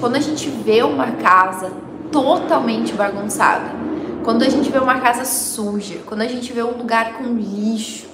quando a gente vê uma casa totalmente bagunçada, quando a gente vê uma casa suja, quando a gente vê um lugar com lixo,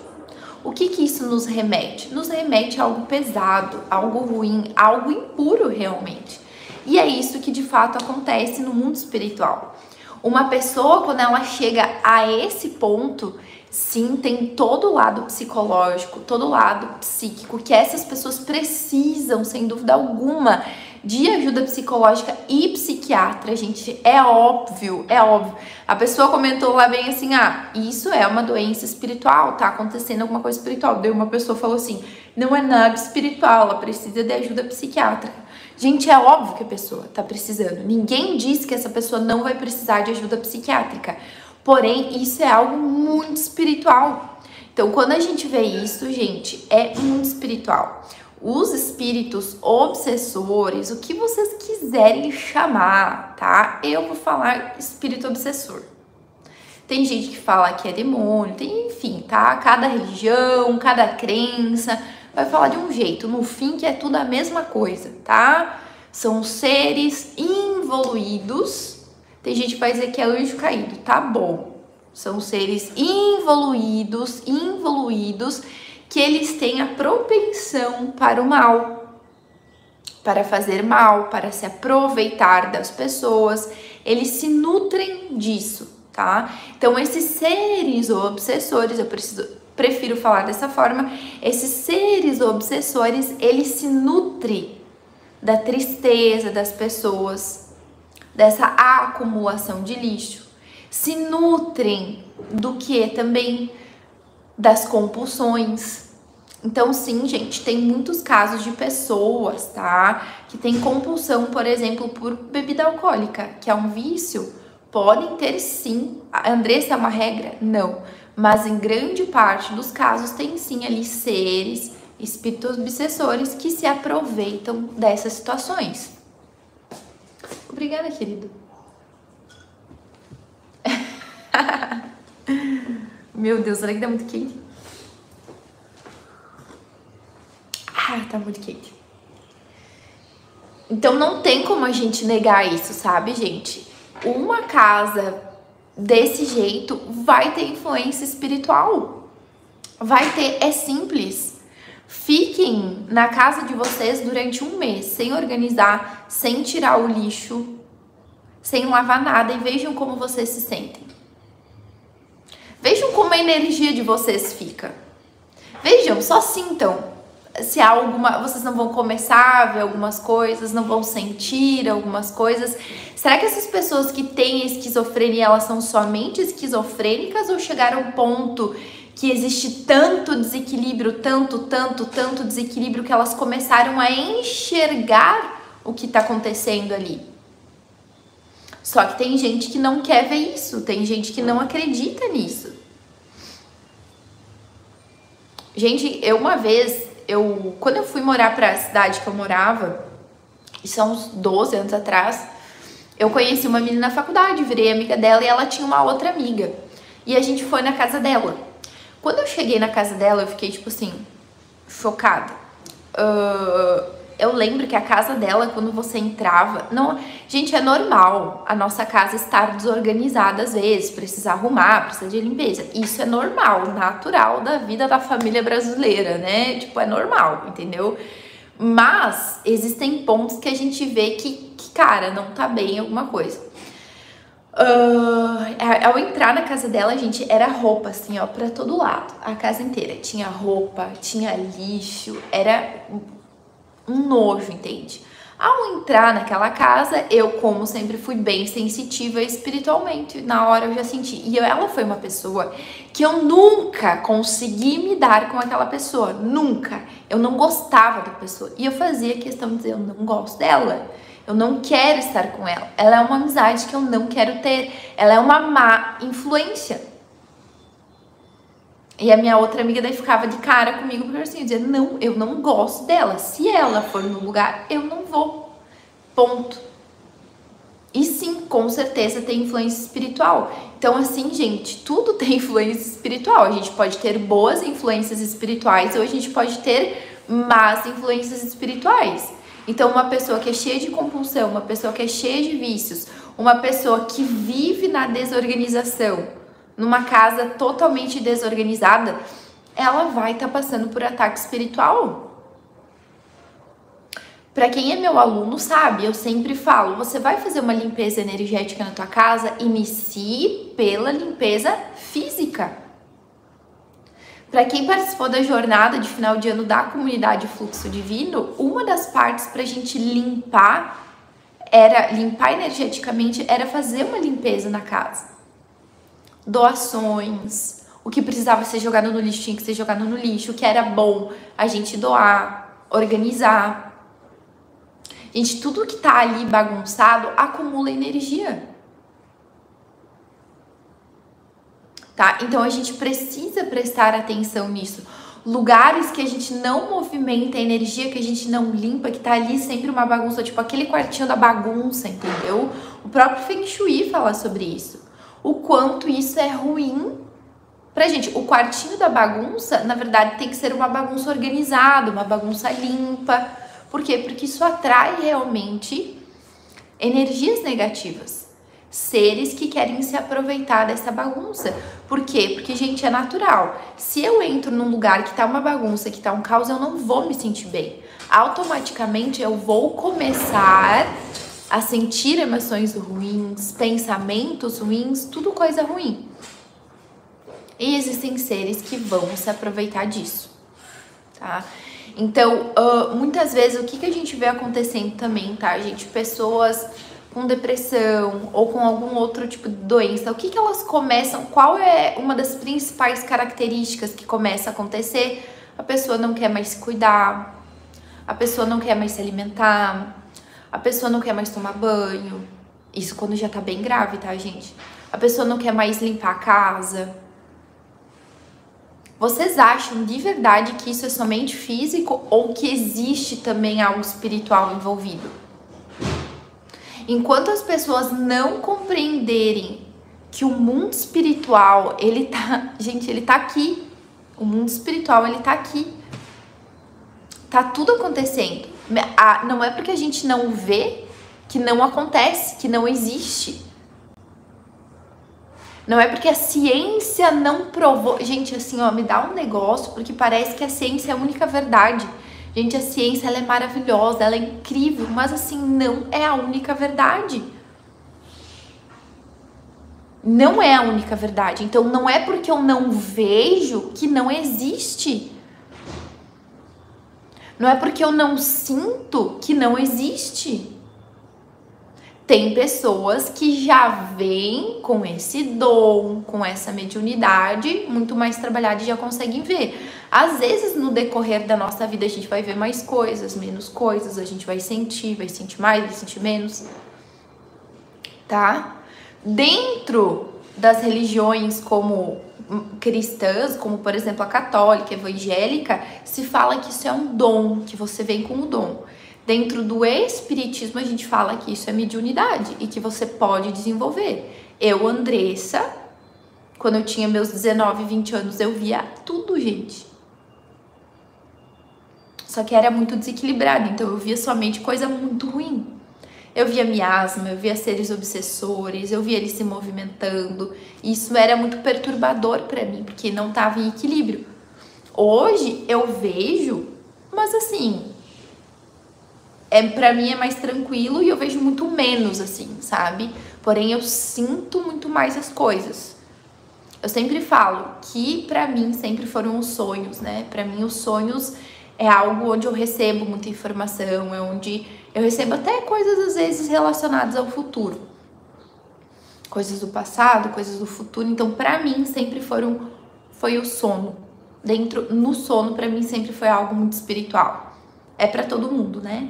o que isso nos remete? Nos remete a algo pesado, algo ruim, algo impuro realmente. E é isso que de fato acontece no mundo espiritual. Uma pessoa, quando ela chega a esse ponto, sim, tem todo o lado psicológico, todo o lado psíquico, que essas pessoas precisam, sem dúvida alguma, de ajuda psicológica e psiquiatra, gente. É óbvio, é óbvio. A pessoa comentou lá bem assim, isso é uma doença espiritual, tá acontecendo alguma coisa espiritual. Daí uma pessoa falou assim, não é nada espiritual, ela precisa de ajuda psiquiátrica. Gente, é óbvio que a pessoa tá precisando. Ninguém diz que essa pessoa não vai precisar de ajuda psiquiátrica. Porém, isso é algo muito espiritual. Então, quando a gente vê isso, gente, é muito espiritual. Os espíritos obsessores, o que vocês quiserem chamar, tá? Eu vou falar espírito obsessor. Tem gente que fala que é demônio, tem, enfim, tá? Cada religião, cada crença vai falar de um jeito. No fim, que é tudo a mesma coisa, tá? São seres involuídos. Tem gente que vai dizer que é anjo caído, tá bom. São seres involuídos, que eles têm a propensão para o mal, para fazer mal, para se aproveitar das pessoas. Eles se nutrem disso, tá? Então, esses seres obsessores, prefiro falar dessa forma, esses seres obsessores, eles se nutrem da tristeza das pessoas, dessa acumulação de lixo, se nutrem do que também das compulsões. Então sim, gente, tem muitos casos de pessoas, tá, que tem compulsão, por exemplo, por bebida alcoólica, que é um vício. Podem ter sim. A Andressa, é uma regra? Não, mas em grande parte dos casos tem sim ali seres, espíritos obsessores que se aproveitam dessas situações. Obrigada, querido. Meu Deus, será que tá muito quente? Tá muito quente. Então não tem como a gente negar isso, sabe, gente? Uma casa desse jeito vai ter influência espiritual. Vai ter, é simples. Fiquem na casa de vocês durante um mês, sem organizar, sem tirar o lixo, sem lavar nada, e vejam como vocês se sentem. Vejam como a energia de vocês fica. Vejam, só sintam se há alguma... Vocês não vão começar a ver algumas coisas, não vão sentir algumas coisas. Será que essas pessoas que têm esquizofrenia, elas são somente esquizofrênicas ou chegaram a um ponto que existe tanto desequilíbrio, tanto desequilíbrio que elas começaram a enxergar o que está acontecendo ali? Só que tem gente que não quer ver isso, tem gente que não acredita nisso. Gente, quando eu fui morar para a cidade que eu morava, isso há uns 12 anos atrás, eu conheci uma menina na faculdade, virei amiga dela e ela tinha uma outra amiga. E a gente foi na casa dela. Quando eu cheguei na casa dela, eu fiquei, tipo assim, chocada. Eu lembro que a casa dela, quando você entrava... Não, gente, é normal a nossa casa estar desorganizada às vezes, precisar arrumar, precisa de limpeza. Isso é normal, natural da vida da família brasileira, né? Tipo, é normal, entendeu? Mas existem pontos que a gente vê que cara, não tá bem alguma coisa. Ao entrar na casa dela, gente, era roupa, assim, ó, pra todo lado. A casa inteira. Tinha roupa, tinha lixo, era um nojo, entende? Ao entrar naquela casa, eu, como sempre, fui bem sensitiva espiritualmente. Na hora eu já senti. E ela foi uma pessoa que eu nunca consegui me dar com aquela pessoa. Nunca. Eu não gostava da pessoa. E eu fazia questão de dizer, eu não gosto dela. Eu não quero estar com ela. Ela é uma amizade que eu não quero ter. Ela é uma má influência. E a minha outra amiga daí ficava de cara comigo, porque assim, eu dizia, não, eu não gosto dela. Se ela for no lugar, eu não vou. Ponto. E sim, com certeza tem influência espiritual. Então assim, gente, tudo tem influência espiritual. A gente pode ter boas influências espirituais ou a gente pode ter más influências espirituais. Então, uma pessoa que é cheia de compulsão, uma pessoa que é cheia de vícios, uma pessoa que vive na desorganização, numa casa totalmente desorganizada, ela vai estar passando por ataque espiritual. Para quem é meu aluno sabe, eu sempre falo, você vai fazer uma limpeza energética na tua casa, inicie pela limpeza física. Para quem participou da jornada de final de ano da comunidade Fluxo Divino, uma das partes para a gente limpar energeticamente, era fazer uma limpeza na casa. Doações, o que precisava ser jogado no lixo tinha que ser jogado no lixo, o que era bom a gente doar, organizar. Gente, tudo que tá ali bagunçado acumula energia. Tá? Então a gente precisa prestar atenção nisso. Lugares que a gente não movimenta a energia, que a gente não limpa, que tá ali sempre uma bagunça, tipo aquele quartinho da bagunça, entendeu? O próprio Feng Shui fala sobre isso. O quanto isso é ruim pra gente. O quartinho da bagunça, na verdade, tem que ser uma bagunça organizada, uma bagunça limpa. Por quê? Porque isso atrai realmente energias negativas. Seres que querem se aproveitar dessa bagunça. Por quê? Porque, gente, é natural. Se eu entro num lugar que tá uma bagunça, que tá um caos, eu não vou me sentir bem. Automaticamente eu vou começar a sentir emoções ruins, pensamentos ruins, tudo coisa ruim. E existem seres que vão se aproveitar disso, tá? Então, muitas vezes, o que a gente vê acontecendo também, tá, gente? Pessoas com depressão ou com algum outro tipo de doença, o que elas começam, qual é uma das principais características que começa a acontecer? A pessoa não quer mais se cuidar, a pessoa não quer mais se alimentar, a pessoa não quer mais tomar banho. Isso quando já tá bem grave, tá, gente? A pessoa não quer mais limpar a casa. Vocês acham de verdade que isso é somente físico ou que existe também algo espiritual envolvido? Enquanto as pessoas não compreenderem que o mundo espiritual, ele tá... Gente, ele tá aqui. O mundo espiritual, ele tá aqui. Tá tudo acontecendo. Não é porque a gente não vê que não acontece, que não existe. Não é porque a ciência não provou... Gente, assim, ó, me dá um negócio, porque parece que a ciência é a única verdade. Gente, a ciência, ela é maravilhosa, ela é incrível, mas assim, não é a única verdade. Não é a única verdade. Então, não é porque eu não vejo que não existe. Não é porque eu não sinto que não existe. Tem pessoas que já vêm com esse dom, com essa mediunidade muito mais trabalhada e já conseguem ver. Às vezes, no decorrer da nossa vida, a gente vai ver mais coisas, menos coisas, a gente vai sentir mais, vai sentir menos, tá? Dentro das religiões como cristãs, como por exemplo a católica, evangélica, se fala que isso é um dom, que você vem com o dom. Dentro do espiritismo, a gente fala que isso é mediunidade e que você pode desenvolver. Eu, Andressa, quando eu tinha meus 19, 20 anos, eu via tudo, gente. Só que era muito desequilibrado, então eu via somente coisa muito ruim. Eu via miasma, eu via seres obsessores, eu via eles se movimentando. Isso era muito perturbador pra mim, porque não tava em equilíbrio. Hoje eu vejo, mas assim... pra mim é mais tranquilo e eu vejo muito menos, assim, sabe? Porém, eu sinto muito mais as coisas. Eu sempre falo que pra mim sempre foram os sonhos, né? Pra mim os sonhos é algo onde eu recebo muita informação, é onde eu recebo até coisas às vezes relacionadas ao futuro. Coisas do passado, coisas do futuro. Então, pra mim sempre foi o sono. No sono, pra mim sempre foi algo muito espiritual. É pra todo mundo, né?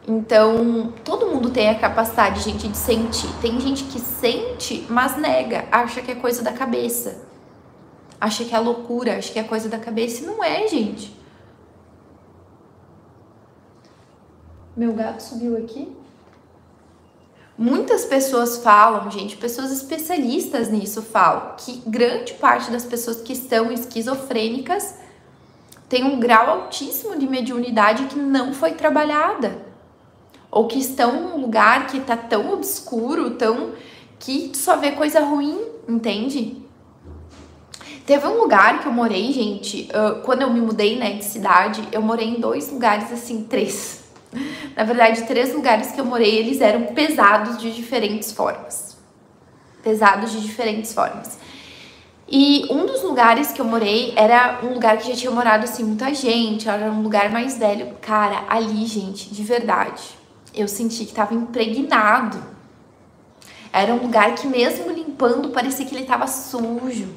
Então, todo mundo tem a capacidade, gente, de sentir. Tem gente que sente, mas nega, acha que é coisa da cabeça. Acha que é loucura, acha que é coisa da cabeça. E não é, gente. Meu gato subiu aqui. Muitas pessoas falam, gente, pessoas especialistas nisso falam, que grande parte das pessoas que estão esquizofrênicas tem um grau altíssimo de mediunidade que não foi trabalhada. ou que estão num lugar que tá tão obscuro, que tu só vê coisa ruim, entende? Teve um lugar que eu morei, gente, quando eu me mudei, né, de cidade, eu morei em 2 lugares, assim, 3. Na verdade, 3 lugares que eu morei, eles eram pesados de diferentes formas. Pesados de diferentes formas. E um dos lugares que eu morei era um lugar que já tinha morado, assim, muita gente, era um lugar mais velho. Cara, ali, gente, de verdade, eu senti que tava impregnado. Era um lugar que mesmo limpando, parecia que ele tava sujo.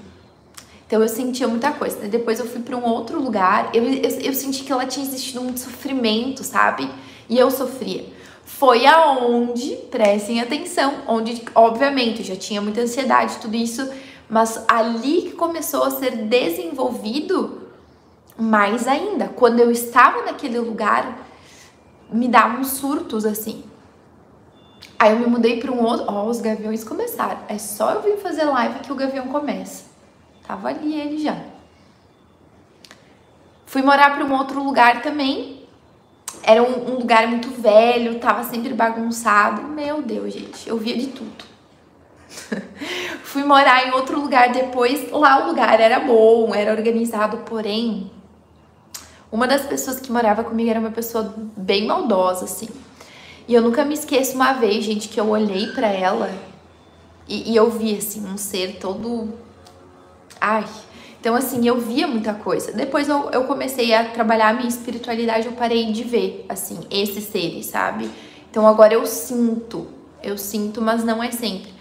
Então eu sentia muita coisa. Depois eu fui para um outro lugar, eu senti que ela tinha existido muito sofrimento, sabe? E eu sofria. Foi aonde, prestem atenção, onde, obviamente, eu já tinha muita ansiedade, tudo isso, mas ali que começou a ser desenvolvido mais ainda. Quando eu estava naquele lugar, me davam surtos, assim. Aí eu me mudei para um outro... Ó, os gaviões começaram. É só eu vir fazer live que o gavião começa. Tava ali ele já. Fui morar para um outro lugar também. Era um lugar muito velho, tava sempre bagunçado. Meu Deus, gente, eu via de tudo. Fui morar em outro lugar depois. Lá o lugar era bom, era organizado, porém, uma das pessoas que morava comigo era uma pessoa bem maldosa, assim. E eu nunca me esqueço uma vez, gente, que eu olhei pra ela e eu vi, assim, um ser todo... Ai... Então, assim, eu via muita coisa. Depois eu comecei a trabalhar a minha espiritualidade, eu parei de ver, assim, esses seres, sabe? Então, agora eu sinto, mas não é sempre.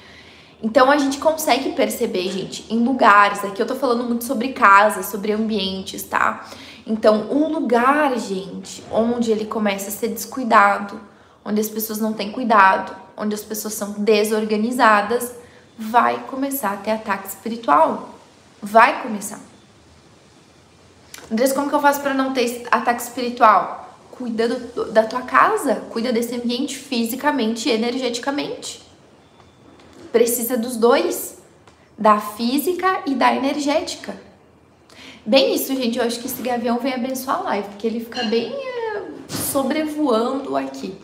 Então, a gente consegue perceber, gente, em lugares, aqui eu tô falando muito sobre casas, sobre ambientes, tá? Então, um lugar, gente, onde ele começa a ser descuidado, onde as pessoas não têm cuidado, onde as pessoas são desorganizadas, vai começar a ter ataque espiritual. Vai começar. Andressa, como que eu faço para não ter ataque espiritual? Cuida da tua casa, cuida desse ambiente fisicamente e energeticamente. Precisa dos dois, da física e da energética. Bem isso, gente, eu acho que esse gavião vem abençoar a live, porque ele fica bem sobrevoando aqui.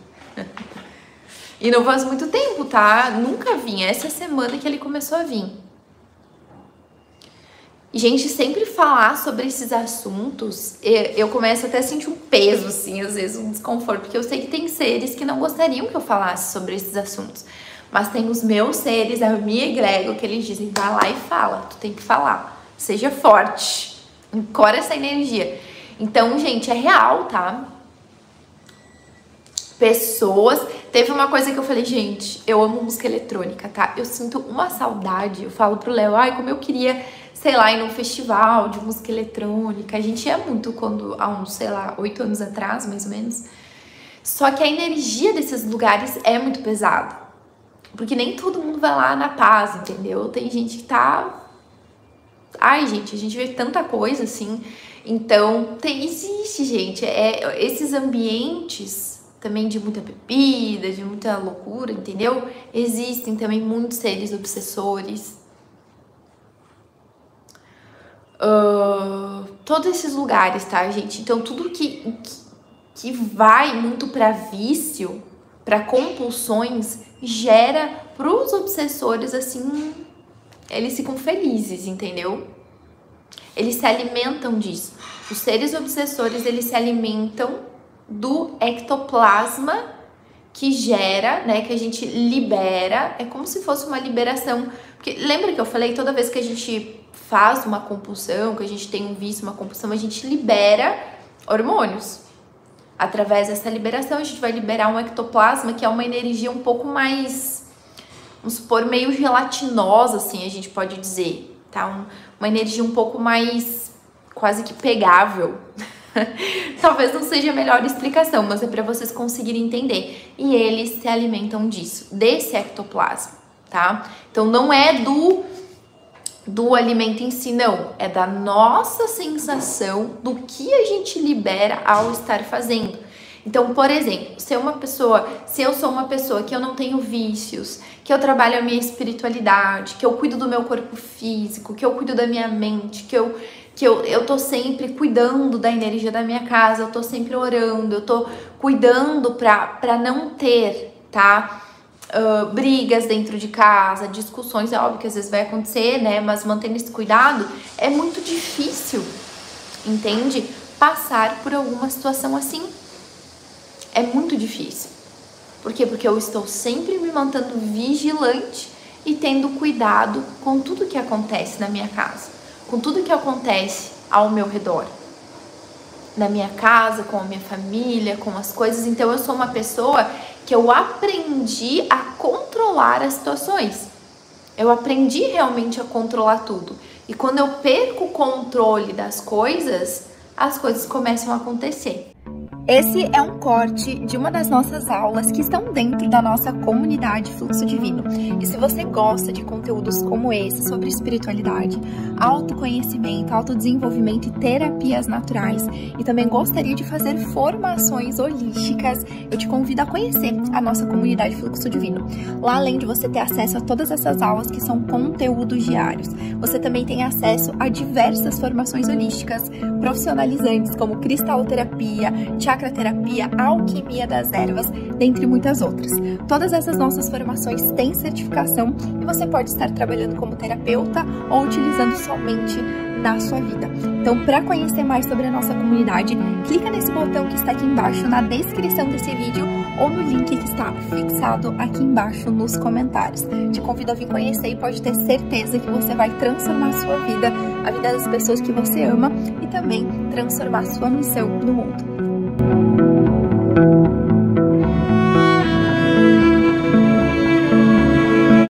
E não faz muito tempo, tá? Nunca vinha, essa semana que ele começou a vir. Gente, sempre falar sobre esses assuntos, eu começo até a sentir um peso, assim, às vezes um desconforto, porque eu sei que tem seres que não gostariam que eu falasse sobre esses assuntos, mas tem os meus seres, a minha egrégora, que eles dizem, vai lá e fala, tu tem que falar, seja forte, encora essa energia. Então, gente, é real, tá? Pessoas... Teve uma coisa que eu falei, gente, eu amo música eletrônica, tá? Eu sinto uma saudade, eu falo pro Léo, ai, como eu queria... sei lá, ir num festival de música eletrônica. A gente ia muito quando, há uns, sei lá, 8 anos atrás, mais ou menos. Só que a energia desses lugares é muito pesada. Porque nem todo mundo vai lá na paz, entendeu? Tem gente que tá... Ai, gente, a gente vê tanta coisa, assim. Então, existe, gente. Esses ambientes também de muita bebida, de muita loucura, entendeu? Existem também muitos seres obsessores. Todos esses lugares, tá, gente? Então, tudo que vai muito pra vício, pra compulsões, gera pros obsessores, assim, eles ficam felizes, entendeu? Eles se alimentam disso. Os seres obsessores, eles se alimentam do ectoplasma que gera, né, que a gente libera. É como se fosse uma liberação. Porque lembra que eu falei, toda vez que a gente faz uma compulsão, que a gente tem um vício, uma compulsão, a gente libera hormônios. Através dessa liberação, a gente vai liberar um ectoplasma, que é uma energia um pouco mais, vamos supor, meio gelatinosa, assim, a gente pode dizer, tá? Uma energia um pouco mais quase que pegável. Talvez não seja a melhor explicação, mas é para vocês conseguirem entender. E eles se alimentam disso, desse ectoplasma, tá? Então não é do alimento em si, não. É da nossa sensação do que a gente libera ao estar fazendo. Então, por exemplo, se eu sou uma pessoa que eu não tenho vícios, que eu trabalho a minha espiritualidade, que eu cuido do meu corpo físico, que eu cuido da minha mente, que eu que eu tô sempre cuidando da energia da minha casa, eu tô sempre orando, eu tô cuidando pra não ter, tá? Brigas dentro de casa, discussões, é óbvio que às vezes vai acontecer, né? Mas mantendo esse cuidado, é muito difícil, entende? Passar por alguma situação assim. É muito difícil. Por quê? Porque eu estou sempre me mantendo vigilante e tendo cuidado com tudo que acontece na minha casa, com tudo que acontece ao meu redor. Na minha casa, com a minha família, com as coisas. Então eu sou uma pessoa que eu aprendi a controlar as situações. Eu aprendi realmente a controlar tudo. E quando eu perco o controle das coisas, as coisas começam a acontecer. Esse é um corte de uma das nossas aulas que estão dentro da nossa comunidade Fluxo Divino. E se você gosta de conteúdos como esse sobre espiritualidade, autoconhecimento, autodesenvolvimento e terapias naturais, e também gostaria de fazer formações holísticas, eu te convido a conhecer a nossa comunidade Fluxo Divino. Lá, além de você ter acesso a todas essas aulas que são conteúdos diários, você também tem acesso a diversas formações holísticas profissionalizantes, como cristaloterapia, chacraterapia, alquimia das ervas, dentre muitas outras. Todas essas nossas formações têm certificação e você pode estar trabalhando como terapeuta ou utilizando somente na sua vida. Então, para conhecer mais sobre a nossa comunidade, clica nesse botão que está aqui embaixo na descrição desse vídeo ou no link que está fixado aqui embaixo nos comentários. Te convido a vir conhecer e pode ter certeza que você vai transformar a sua vida, a vida das pessoas que você ama e também transformar a sua missão no mundo.